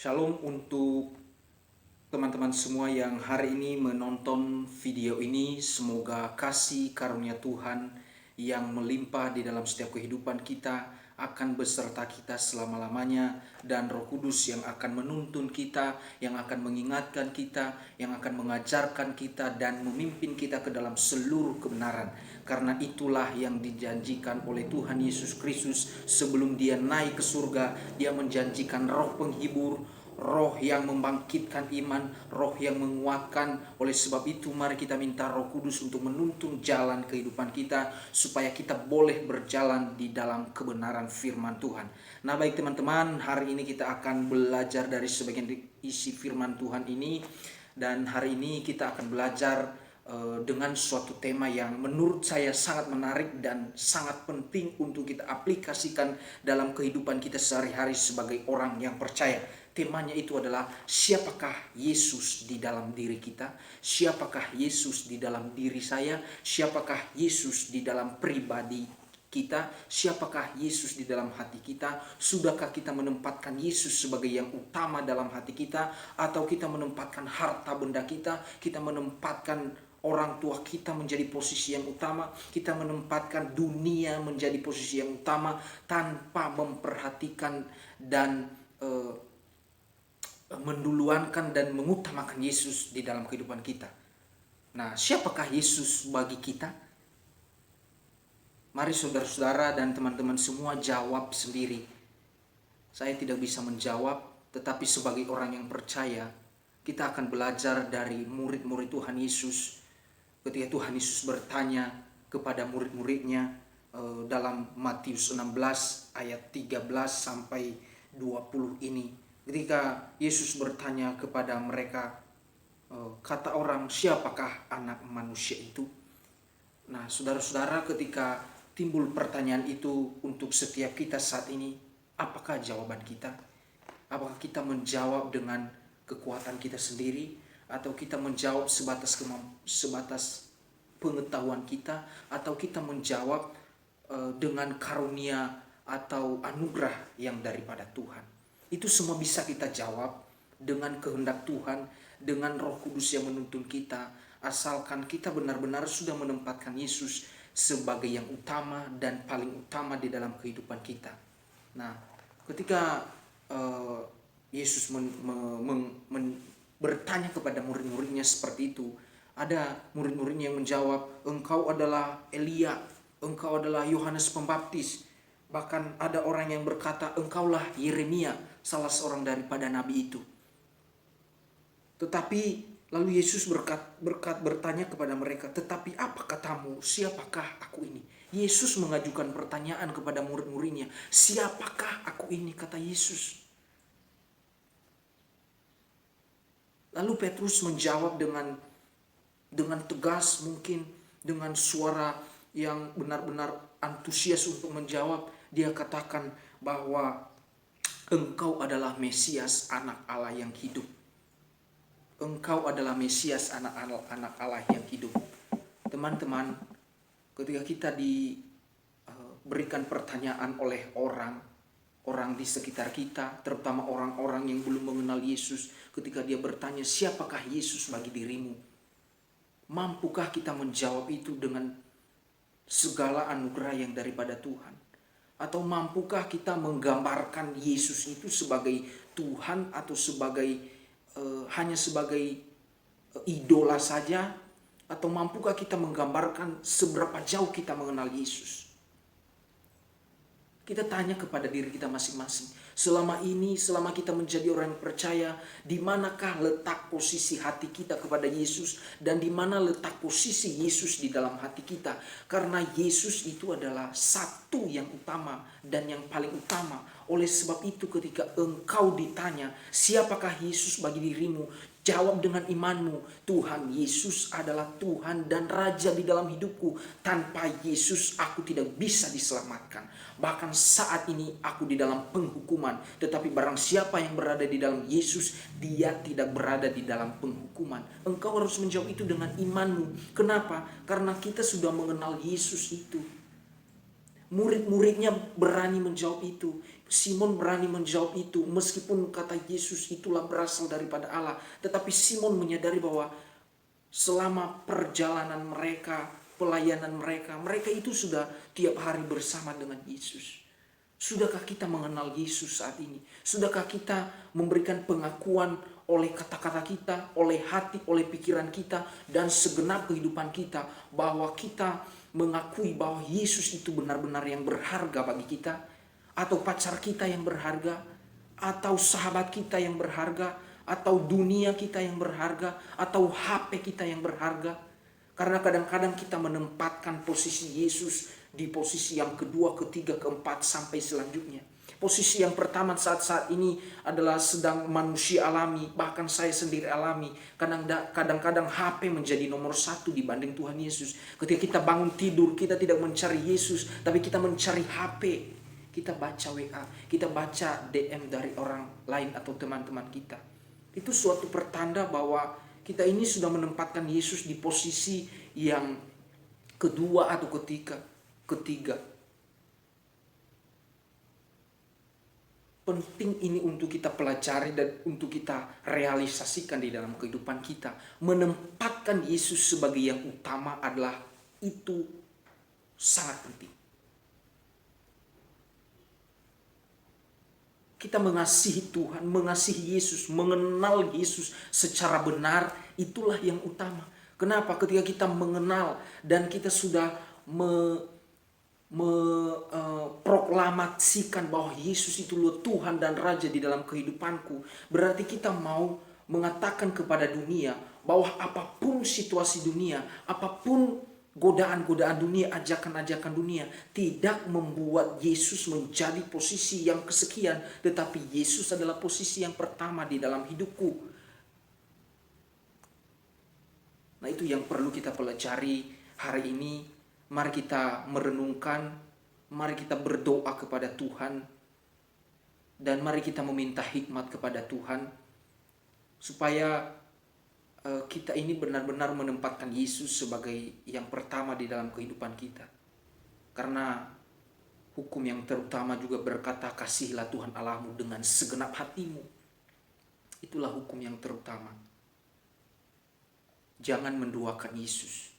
Shalom untuk teman-teman semua yang hari ini menonton video ini. Semoga kasih karunia Tuhan yang melimpah di dalam setiap kehidupan kita akan beserta kita selama-lamanya, dan Roh Kudus yang akan menuntun kita, yang akan mengingatkan kita, yang akan mengajarkan kita dan memimpin kita ke dalam seluruh kebenaran. Karena itulah yang dijanjikan oleh Tuhan Yesus Kristus sebelum dia naik ke surga. Dia menjanjikan roh penghibur, roh yang membangkitkan iman, roh yang menguatkan. Oleh sebab itu mari kita minta Roh Kudus untuk menuntun jalan kehidupan kita, supaya kita boleh berjalan di dalam kebenaran firman Tuhan. Nah baik teman-teman, hari ini kita akan belajar dari sebagian isi firman Tuhan ini. Dan hari ini kita akan belajar dengan suatu tema yang menurut saya sangat menarik dan sangat penting untuk kita aplikasikan dalam kehidupan kita sehari-hari sebagai orang yang percaya. Temanya itu adalah siapakah Yesus di dalam diri kita? Siapakah Yesus di dalam diri saya? Siapakah Yesus di dalam pribadi kita? Siapakah Yesus di dalam hati kita? Sudahkah kita menempatkan Yesus sebagai yang utama dalam hati kita? Atau kita menempatkan harta benda kita? Kita menempatkan orang tua kita menjadi posisi yang utama? Kita menempatkan dunia menjadi posisi yang utama tanpa memperhatikan dan menduluankan dan mengutamakan Yesus di dalam kehidupan kita. Nah, siapakah Yesus bagi kita? Mari saudara-saudara dan teman-teman semua jawab sendiri. Saya tidak bisa menjawab, tetapi sebagai orang yang percaya, kita akan belajar dari murid-murid Tuhan Yesus. Ketika Tuhan Yesus bertanya kepada murid-muridnya dalam Matius 16 ayat 13 sampai 20 ini. Ketika Yesus bertanya kepada mereka, kata orang, siapakah anak manusia itu? Nah saudara-saudara, ketika timbul pertanyaan itu untuk setiap kita saat ini, apakah jawaban kita? Apakah kita menjawab dengan kekuatan kita sendiri, atau kita menjawab sebatas pengetahuan kita, atau kita menjawab dengan karunia atau anugerah yang daripada Tuhan? Itu semua bisa kita jawab dengan kehendak Tuhan, dengan Roh Kudus yang menuntun kita, asalkan kita benar-benar sudah menempatkan Yesus sebagai yang utama dan paling utama di dalam kehidupan kita. Nah, ketika Yesus bertanya kepada murid-muridnya seperti itu, ada murid-muridnya yang menjawab, engkau adalah Elia, engkau adalah Yohanes Pembaptis. Bahkan ada orang yang berkata, engkaulah Yeremia, salah seorang daripada nabi itu. Tetapi lalu Yesus bertanya kepada mereka, tetapi apa katamu, siapakah aku ini? Yesus mengajukan pertanyaan kepada murid-muridnya, siapakah aku ini, kata Yesus. Lalu Petrus menjawab dengan tegas, mungkin dengan suara yang benar-benar antusias untuk menjawab. Dia katakan bahwa engkau adalah Mesias, anak Allah yang hidup. Engkau adalah Mesias, anak Allah yang hidup. Teman-teman, ketika kita diberikan pertanyaan oleh orang di sekitar kita, terutama orang-orang yang belum mengenal Yesus, ketika dia bertanya, siapakah Yesus bagi dirimu? Mampukah kita menjawab itu dengan segala anugerah yang daripada Tuhan? Atau mampukah kita menggambarkan Yesus itu sebagai Tuhan, atau hanya sebagai idola saja? Atau mampukah kita menggambarkan seberapa jauh kita mengenal Yesus? Kita tanya kepada diri kita masing-masing. Selama kita menjadi orang yang percaya, di manakah letak posisi hati kita kepada Yesus, dan di mana letak posisi Yesus di dalam hati kita? Karena Yesus itu adalah satu yang utama dan yang paling utama. Oleh sebab itu ketika engkau ditanya, siapakah Yesus bagi dirimu? Jawab dengan imanmu, Tuhan Yesus adalah Tuhan dan Raja di dalam hidupku. Tanpa Yesus aku tidak bisa diselamatkan. Bahkan saat ini aku di dalam penghukuman. Tetapi barang siapa yang berada di dalam Yesus, dia tidak berada di dalam penghukuman. Engkau harus menjawab itu dengan imanmu. Kenapa? Karena kita sudah mengenal Yesus itu. Murid-muridnya berani menjawab itu. Simon berani menjawab itu meskipun kata Yesus itulah berasal daripada Allah. Tetapi Simon menyadari bahwa selama perjalanan mereka, pelayanan mereka, mereka itu sudah tiap hari bersama dengan Yesus. Sudahkah kita mengenal Yesus saat ini? Sudahkah kita memberikan pengakuan oleh kata-kata kita, oleh hati, oleh pikiran kita, dan segenap kehidupan kita, bahwa kita mengakui bahwa Yesus itu benar-benar yang berharga bagi kita? Atau pacar kita yang berharga? Atau sahabat kita yang berharga? Atau dunia kita yang berharga? Atau HP kita yang berharga? Karena kadang-kadang kita menempatkan posisi Yesus di posisi yang kedua, ketiga, keempat, sampai selanjutnya. Posisi yang pertama saat ini adalah sedang manusia alami, bahkan saya sendiri alami. Kadang-kadang HP menjadi nomor satu dibanding Tuhan Yesus. Ketika kita bangun tidur, kita tidak mencari Yesus, tapi kita mencari HP. Kita baca WA, kita baca DM dari orang lain atau teman-teman kita. Itu suatu pertanda bahwa kita ini sudah menempatkan Yesus di posisi yang kedua atau ketiga. Penting ini untuk kita pelajari dan untuk kita realisasikan di dalam kehidupan kita. Menempatkan Yesus sebagai yang utama adalah itu sangat penting. Kita mengasihi Tuhan, mengasihi Yesus, mengenal Yesus secara benar, itulah yang utama. Kenapa? Ketika kita mengenal dan kita sudah proklamasikan bahwa Yesus itu Tuhan dan Raja di dalam kehidupanku, berarti kita mau mengatakan kepada dunia bahwa apapun situasi dunia, apapun godaan-godaan dunia, ajakan-ajakan dunia, tidak membuat Yesus menjadi posisi yang kesekian, tetapi Yesus adalah posisi yang pertama di dalam hidupku. Nah, itu yang perlu kita pelajari hari ini. Mari kita merenungkan, mari kita berdoa kepada Tuhan, dan mari kita meminta hikmat kepada Tuhan, supaya kita ini benar-benar menempatkan Yesus sebagai yang pertama di dalam kehidupan kita. Karena hukum yang terutama juga berkata, kasihilah Tuhan Allahmu dengan segenap hatimu. Itulah hukum yang terutama. Jangan menduakan Yesus.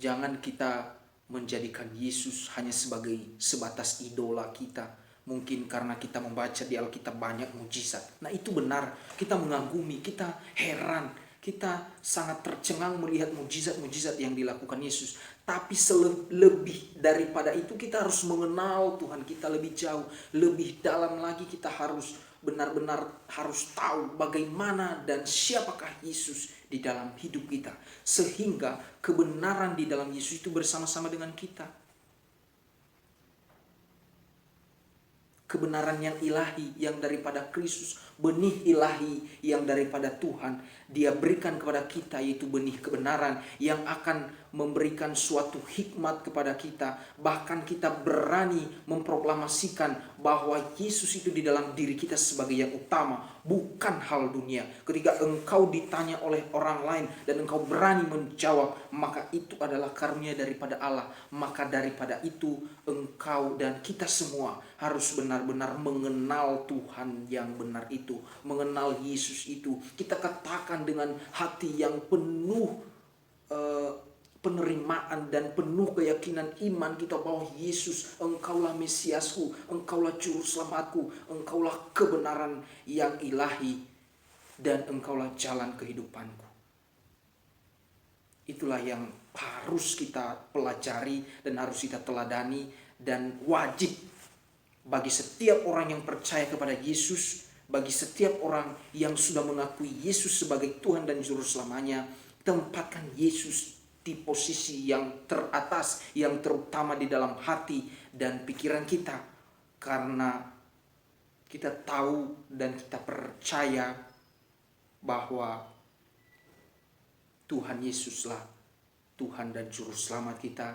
Jangan kita menjadikan Yesus hanya sebatas idola kita. Mungkin karena kita membaca di Alkitab banyak mujizat. Nah, itu benar. Kita mengagumi, kita heran, kita sangat tercengang melihat mujizat-mujizat yang dilakukan Yesus. Tapi lebih daripada itu, kita harus mengenal Tuhan kita lebih jauh, lebih dalam lagi. Kita harus benar-benar harus tahu bagaimana dan siapakah Yesus di dalam hidup kita, sehingga kebenaran di dalam Yesus itu bersama-sama dengan kita. Kebenaran yang ilahi, yang daripada Kristus, benih ilahi yang daripada Tuhan, Dia berikan kepada kita, yaitu benih kebenaran yang akan memberikan suatu hikmat kepada kita. Bahkan kita berani memproklamasikan bahwa Yesus itu di dalam diri kita sebagai yang utama, bukan hal dunia. Ketika engkau ditanya oleh orang lain dan engkau berani menjawab, maka itu adalah karunia daripada Allah. Maka daripada itu engkau dan kita semua harus benar-benar mengenal Tuhan yang benar itu, mengenal Yesus itu. Kita katakan dengan hati yang penuh penerimaan dan penuh keyakinan iman kita bahwa Yesus, engkaulah Mesiasku, engkaulah juru selamatku, engkaulah kebenaran yang ilahi, dan engkaulah jalan kehidupanku. Itulah yang harus kita pelajari dan harus kita teladani, dan wajib bagi setiap orang yang percaya kepada Yesus, bagi setiap orang yang sudah mengakui Yesus sebagai Tuhan dan Juru Selamanya, tempatkan Yesus di posisi yang teratas, yang terutama di dalam hati dan pikiran kita. Karena kita tahu dan kita percaya bahwa Tuhan Yesuslah Tuhan dan Juru Selamat kita,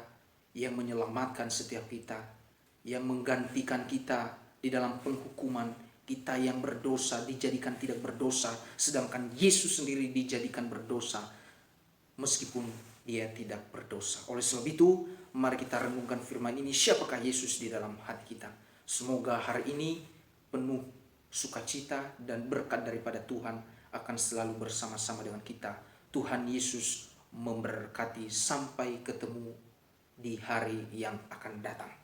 yang menyelamatkan setiap kita, yang menggantikan kita di dalam penghukuman. Kita yang berdosa dijadikan tidak berdosa, sedangkan Yesus sendiri dijadikan berdosa. Meskipun dia tidak berdosa. Oleh sebab itu, mari kita renungkan firman ini, siapakah Yesus di dalam hati kita. Semoga hari ini penuh sukacita dan berkat daripada Tuhan akan selalu bersama-sama dengan kita. Tuhan Yesus memberkati sampai ketemu di hari yang akan datang.